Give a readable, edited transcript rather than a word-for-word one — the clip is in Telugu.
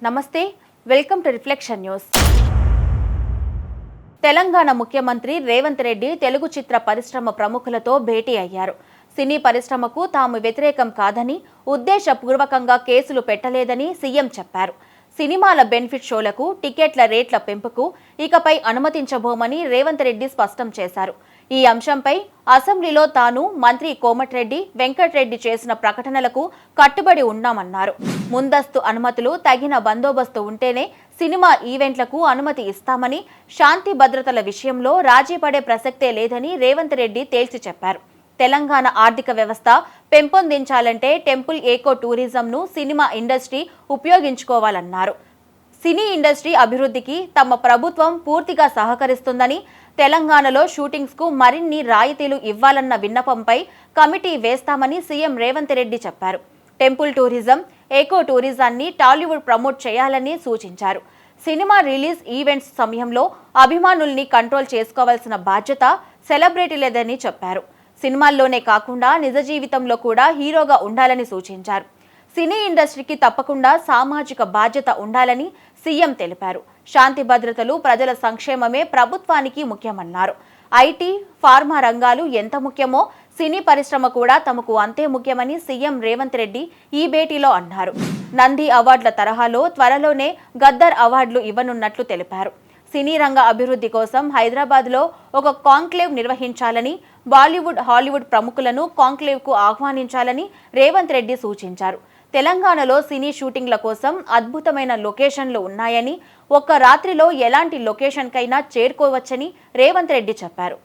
నమస్తే, welcome to reflection news. Telangana ముఖ్యమంత్రి రేవంత్ రెడ్డి తెలుగు చిత్ర పరిశ్రమ ప్రముఖులతో భేటీ అయ్యారు. సినీ పరిశ్రమకు తాము వ్యతిరేకం కాదని, ఉద్దేశపూర్వకంగా కేసులు పెట్టలేదని సీఎం చెప్పారు. సినిమాల బెనిఫిట్ షోలకు, టికెట్ల రేట్ల పెంపుకు ఇకపై అనుమతించబోమని రేవంత్ రెడ్డి స్పష్టం చేశారు. ఈ అంశంపై అసెంబ్లీలో తాను, మంత్రి కోమటిరెడ్డి వెంకటరెడ్డి చేసిన ప్రకటనలకు కట్టుబడి ఉన్నామన్నారు. ముందస్తు అనుమతులు, తగిన బందోబస్తు ఉంటేనే సినిమా ఈవెంట్లకు అనుమతి ఇస్తామని, శాంతి భద్రతల విషయంలో రాజీ పడే ప్రసక్తే లేదని రేవంత్ రెడ్డి తేల్చి చెప్పారు. తెలంగాణ ఆర్థిక వ్యవస్థ పెంపొందించాలంటే టెంపుల్ ఏకో టూరిజంను సినిమా ఇండస్ట్రీ ఉపయోగించుకోవాలన్నారు. సినీ ఇండస్ట్రీ అభివృద్ధికి తమ ప్రభుత్వం పూర్తిగా సహకరిస్తుందని, తెలంగాణలో షూటింగ్స్కు మరిన్ని రాయితీలు ఇవ్వాలన్న విన్నపంపై కమిటీ వేస్తామని సీఎం రేవంత్ రెడ్డి చెప్పారు. టెంపుల్ టూరిజం, ఏకో టూరిజాన్ని టాలీవుడ్ ప్రమోట్ చేయాలని సూచించారు. సినిమా రిలీజ్ ఈవెంట్స్ సమయంలో అభిమానుల్ని కంట్రోల్ చేసుకోవాల్సిన బాధ్యత సెలబ్రిటీలేదని చెప్పారు. సినిమాల్లోనే కాకుండా నిజ జీవితంలో కూడా హీరోగా ఉండాలని సూచించారు. సినీ ఇండస్ట్రీకి తప్పకుండా సామాజిక బాధ్యత ఉండాలని సీఎం తెలిపారు. శాంతి భద్రతలు, ప్రజల సంక్షేమమే ప్రభుత్వానికి ముఖ్యమన్నారు. ఐటీ, ఫార్మా రంగాలు ఎంత ముఖ్యమో సినీ పరిశ్రమ కూడా తమకు అంతే ముఖ్యమని సీఎం రేవంత్ రెడ్డి ఈ భేటీలో అన్నారు. నంది అవార్డుల తరహాలో త్వరలోనే గద్దర్ అవార్డులు ఇవ్వనున్నట్లు తెలిపారు. సినీ రంగ అభివృద్ధి కోసం హైదరాబాద్లో ఒక కాంక్లేవ్ నిర్వహించాలని, బాలీవుడ్, హాలీవుడ్ ప్రముఖులను కాంక్లేవ్కు ఆహ్వానించాలని రేవంత్ రెడ్డి సూచించారు. తెలంగాణలో సినీ షూటింగ్ల కోసం అద్భుతమైన లొకేషన్లు ఉన్నాయని, ఒక్క రాత్రిలో ఎలాంటి లొకేషన్కైనా చేరుకోవచ్చని రేవంత్ రెడ్డి చెప్పారు.